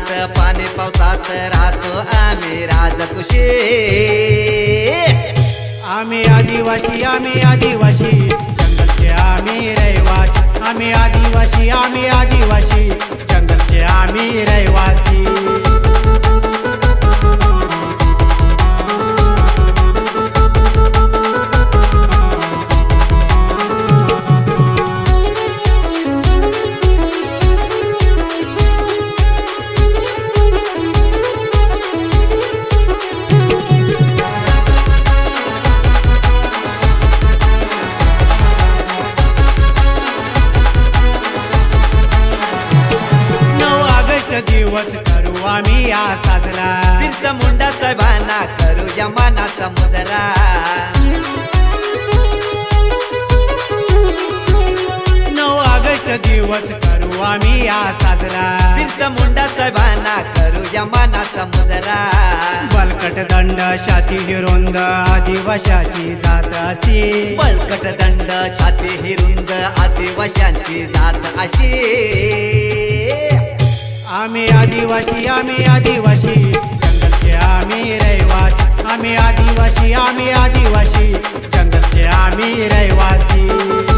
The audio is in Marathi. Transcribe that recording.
उन्हात पाणी पावसात राहतो आम्ही राजकुशी। आम्ही आदिवासी जंगलचे आम्ही रहिवासी। आम्ही आदिवासी जंगलचे आम्ही रहिवासी। दिवस करू आम्ही या साजरा, बिरसा मुंडा साहेबांना करू या मानाचा मुजरा। 9 ऑगस्ट दिवस करू आम्ही या साजरा, बिरसा मुंडा साहेबांना करू या मानाचा मुजरा। बलकट दंड छाती हिरुंद आदिवाशाची जात अशी, बलकट दंड छाती हिरुंद आदिवाशांची जात अशी। आम्ही आदिवासी जंगलचे आम्ही रहिवासी। आम्ही आदिवासी जंगलचे आम्ही रहिवासी।